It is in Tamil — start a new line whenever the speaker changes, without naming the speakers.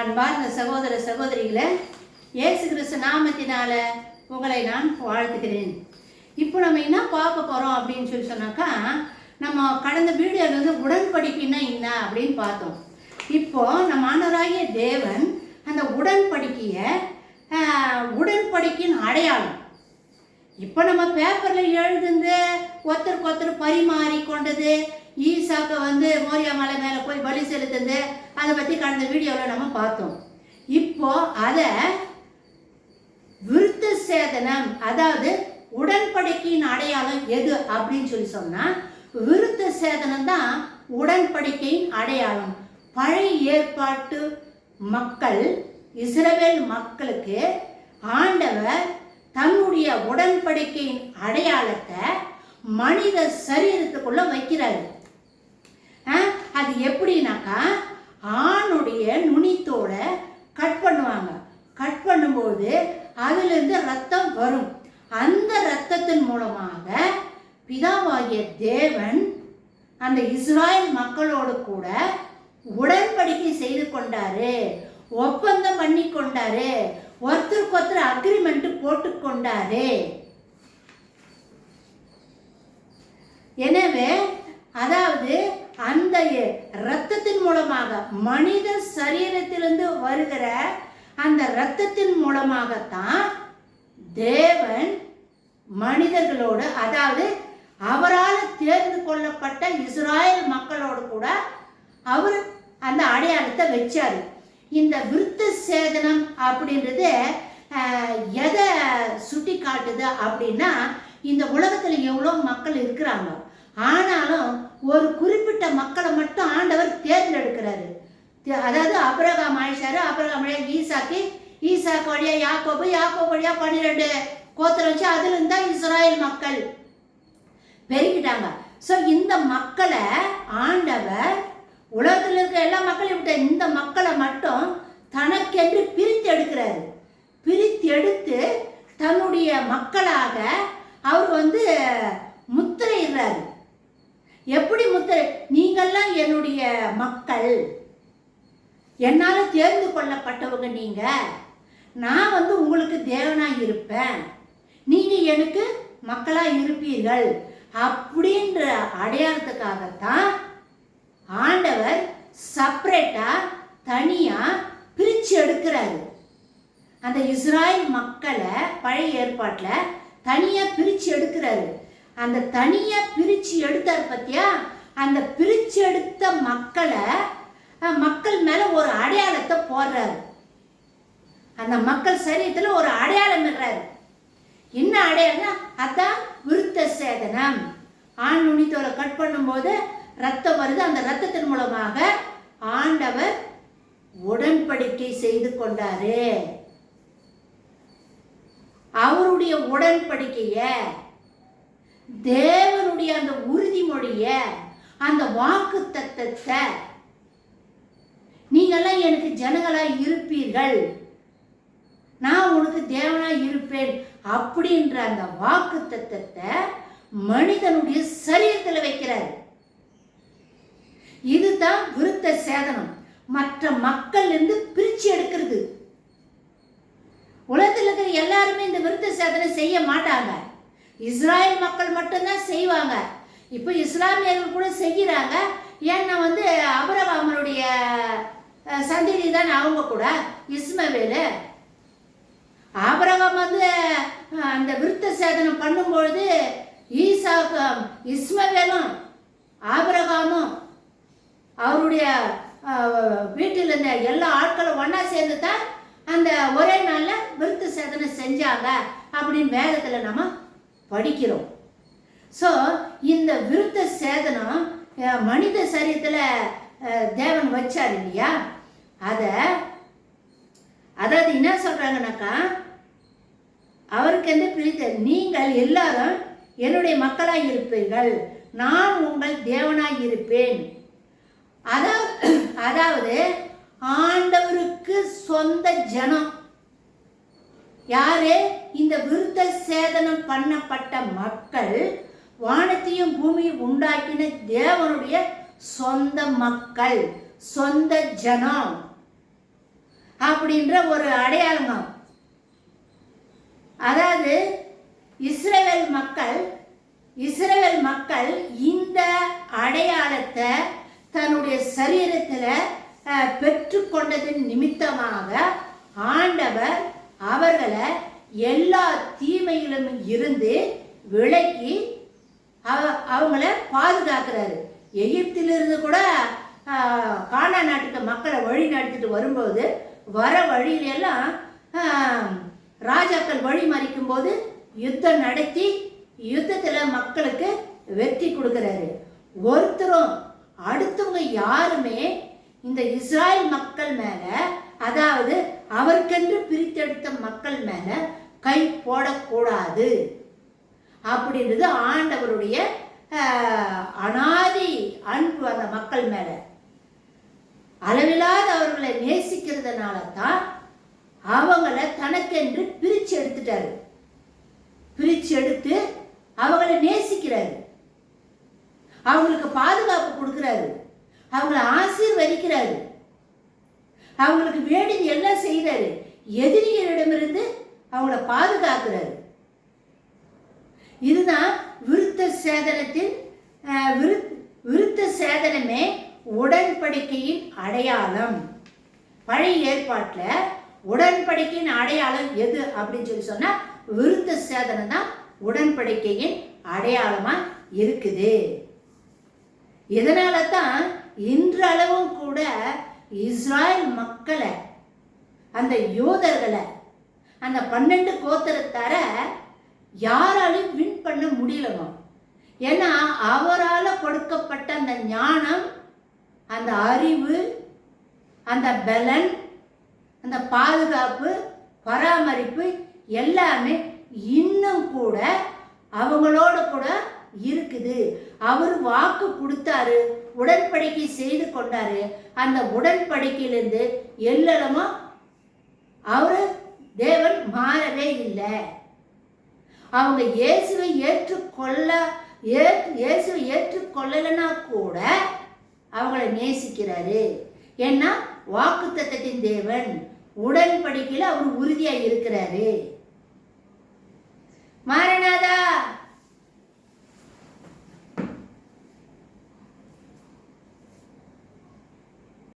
அன்பார்ந்த சகோதர சகோதரிகளை இயேசு கிறிஸ்து நாமத்தினால உங்களை நான் வாழ்த்துகிறேன். இப்போ நம்ம என்ன பார்க்க போகிறோம் அப்படின்னு சொன்னாக்கா, நம்ம கடந்த வீடியோவில் வந்து உடன்படிக்கைன்னா என்ன அப்படின்னு பார்த்தோம். இப்போ நம்ம ஆண்டவராகிய தேவன் அந்த உடன்படிக்கையின் அடையாளம் இப்போ நம்ம பேப்பரில் எழுதுந்து ஒருத்தருக்கு ஒருத்தர் பரிமாறி கொண்டது, ஈசாக்க வந்து மோரியா மலை மேலே போய் பலி செலுத்துது, அதை பற்றி கடந்த வீடியோவில் நம்ம பார்த்தோம். இப்போ அதை விருத்த சேதனம், அதாவது உடன்படிக்கையின் அடையாளம் எது அப்படின்னு சொன்னால் விருத்த சேதனம் தான் உடன்படிக்கையின் அடையாளம். பழைய ஏற்பாட்டு மக்கள், இஸ்ரவேல் மக்களுக்கு ஆண்டவர் தன்னுடைய உடன்படிக்கையின் அடையாளத்தை மனித சரீரத்துக்குள்ள வைக்கிறாரு. அது எப்படின்னாக்கா, ஆணுடைய நுனித்தோட கட் பண்ணுவாங்க. கட் பண்ணும்போது அதிலிருந்து ரத்தம் வரும். அந்த ரத்தத்தின் மூலமாக பிதாவாகிய தேவன் அந்த இஸ்ராயல் மக்களோடு கூட உடன்படிக்கை செய்து கொண்டாரு, ஒப்பந்தம் பண்ணி கொண்டாரு, ஒருத்தருக்கு ஒருத்தர் அக்ரிமெண்ட் போட்டு கொண்டாரு. எனவே அதாவது அந்த இரத்தத்தின் மூலமாக, மனித சரீரத்திலிருந்து வருகிற அந்த இரத்தத்தின் மூலமாகத்தான் தேவன் மனிதர்களோடு, அதாவது அவரால் தேர்ந்து கொள்ளப்பட்ட இஸ்ராயல் மக்களோடு கூட அவர் அந்த அடையாளத்தை வச்சாரு. இந்த விருத்த சேதனம் அப்படின்றது எதை சுட்டி காட்டுது அப்படின்னா, இந்த உலகத்தில் எவ்வளோ மக்கள் இருக்கிறாங்க, ஆனாலும் ஒரு குறிப்பிட்ட மக்களை மட்டும் ஆண்டவர் தேர்ந்தெடுக்கிறாரு. அதாவது அபிரகாம் ஆயிஷாரு, அபிரகாம் வழியா ஈசாக்கு வழியா யாக்கோபு வழியா 12 கோத்திரம் வச்சு அதிலிருந்து தான் இஸ்ராயல் மக்கள் பெருகிட்டாங்க. ஸோ இந்த மக்களை ஆண்டவர் உலகத்தில் இருக்கிற எல்லா மக்களையும் விட்ட இந்த மக்களை மட்டும் தனக்கென்று பிரித்து எடுக்கிறாரு. பிரித்து எடுத்து தன்னுடைய மக்களாக அவர் வந்து முத்திரையிடுறாரு. எப்படி முத்திரை? நீங்கள்லாம் என்னுடைய மக்கள், என்னால் தேர்ந்து கொள்ளப்பட்டவங்க, நீங்க, நான் வந்து உங்களுக்கு தேவனாக இருப்பேன், நீங்க எனக்கு மக்களாக இருப்பீர்கள் அப்படின்ற அடையாளத்துக்காகத்தான் ஆண்டவர் செப்பரேட்டா தனியா பிரிச்சு எடுக்கிறாரு. அந்த இஸ்ராயல் மக்களை பழைய ஏற்பாட்டில் தனியா பிரிச்சு எடுக்கிறாரு. அந்த தனியா பிரிச்சு எடுத்தார் பத்தியா, அந்த பிரிச்சு எடுத்த மக்கள் மேல ஒரு அடையாளத்தை போடுறாரு. அந்த மக்கள் சரீரத்துல ஒரு அடையாளம் இடுறாரு. என்ன அடையாளம்னா, அதான் விருத்த சேதனம். ஆண் நுனித்தோட கட் பண்ணும்போது ரத்தம் வருது. அந்த ரத்தத்தின் மூலமாக ஆண்டவர் உடன்படிக்கை செய்து கொண்டாரு. அவருடைய உடன்படிக்கைய, தேவனுடைய அந்த உறுதிமொழிய, அந்த வாக்கு தத்தத்தை, நீங்கெல்லாம் எனக்கு ஜனங்களாய் இருப்பீர்கள், நான் உனக்கு தேவனாய் இருப்பேன் அப்படின்ற அந்த வாக்கு தத்தத்தை மனிதனுடைய சரீரத்தில் வைக்கிறார். இதுதான் விருத்த சேதனம். மற்ற மக்கள் இருந்து பிரிச்சு எடுக்கிறது. உலகத்தில் இருக்கிற எல்லாருமே இந்த விருத்த சேதனம் செய்ய மாட்டாங்க. இஸ்ராயல் மக்கள் மட்டும்தான் செய்வாங்க. இப்போ இஸ்லாமியர்கள் கூட செய்கிறாங்க. ஏன்னா வந்து அபிரகாமனுடைய சந்ததி தான் அவங்க கூட இஸ்மவேலு. ஆபிரகாம் வந்து அந்த விருத்த சேதனம் பண்ணும்பொழுது ஈசாக்கும் இஸ்மவேலும் ஆபிரகாமும் அவருடைய வீட்டில் இருந்த எல்லா ஆட்களும் ஒன்னா சேர்ந்து தான் அந்த ஒரே நாளில் விருத்த சேதனம் செஞ்சாங்க அப்படின்னு வேதத்தில் நம்ம படிக்கிறோம். ஸோ இந்த விருத்த சேதனம் மனித சரீரத்தில் தேவன் வச்சார் இல்லையா, அதாவது என்ன சொல்றாங்கன்னாக்கா, அவருக்கு எந்த பிரித்த, நீங்கள் எல்லாரும் என்னுடைய மக்களாய் இருப்பீர்கள், நான் உங்கள் தேவனாய் இருப்பேன். அதாவது ஆண்டவருக்கு சொந்த ஜனம் யாரு? இந்த விருத்த சேதனம் பண்ணப்பட்ட மக்கள், வானத்தையும் பூமியும் உண்டாக்கின தேவனுடைய சொந்த மக்கள், சொந்த ஜனம். அப்படின்ற ஒரு அடையாளங்க. அதாவது இஸ்ரவேல் மக்கள் இந்த அடையாளத்தை தன்னுடைய சரீரத்தில் பெற்றுக்கொண்டதின் நிமித்தமாக ஆண்டவர் அவர்களை எல்லா தீமையிலும் இருந்து விலக்கி அவங்கள பாதுகாக்கிறாரு. எகிப்திலிருந்து கூட கானா நாட்டுக்கு மக்களை வழி நடத்திட்டு வரும்போது வர வழியிலெல்லாம் ராஜாக்கள் வழி மறிக்கும் போது யுத்தம் நடத்தி யுத்தத்தில் மக்களுக்கு வெற்றி கொடுக்கிறாரு. ஒருத்தரும் அடுத்தவங்க யாருமே இந்த இஸ்ராயல் மக்கள் மேல, அதாவது அவருக்கென்று பிரித்தெடுத்த மக்கள் மேல கை போடக்கூடாது அப்படின்றது ஆண்டவருடைய அனாதி அன்பு அந்த மக்கள் மேல. அளவில்லாத அவர்களை நேசிக்கிறதுனால தான் அவங்கள தனக்கென்று பிரிச்சு எடுத்துட்டாரு. பிரிச்சு எடுத்து அவங்கள நேசிக்கிறாரு, அவங்களுக்கு பாதுகாப்பு கொடுக்கிறாரு, அவங்கள ஆசீர்வதிக்கிறாரு, அவங்களுக்கு வேண்டியது எல்லாம் செய்கிறாரு, எதிரிகளிடமிருந்து அவங்கள பாதுகாக்கிறாரு. இதுதான் விருத்த சேதனத்தின் விருத்த சேதனமே உடன்படிக்கையின் அடையாளம். பழைய ஏற்பாட்டில் உடன்படிக்கையின் அடையாளம் எது அப்படின்னு சொல்லி சொன்னா விருத்த சேதனம் தான் உடன்படிக்கையின் அடையாளமா இருக்குது. இதனால தான் இன்றளவும் கூட இஸ்ராயல் மக்களை, அந்த யூதர்களை, அந்த 12 கோத்திரத்தார யாராலும் வின் பண்ண முடியலமா. ஏன்னா அவரால் கொடுக்கப்பட்ட அந்த ஞானம், அந்த அறிவு, அந்த பலன், அந்த பாதுகாப்பு, பராமரிப்பு எல்லாமே இன்னும் கூட அவங்களோட கூட இருக்குது. அவர் வாக்கு கொடுத்தாரு, உடன்படிக்கை செய்து கொண்டாரு. அந்த உடன்படிக்கையிலிருந்து எல்லமா அவரு தேவன் மாறவே இல்லை. அவங்க இயேசுவை ஏற்றுக்கொள்ளலைன்னா கூட அவங்கள நேசிக்கிறாரு. ஏன்னா வாக்குத்தத்தத்தின் தேவன், உடன்படிக்கையில் அவர் உறுதியா இருக்கிறாரு. மாரநாதா.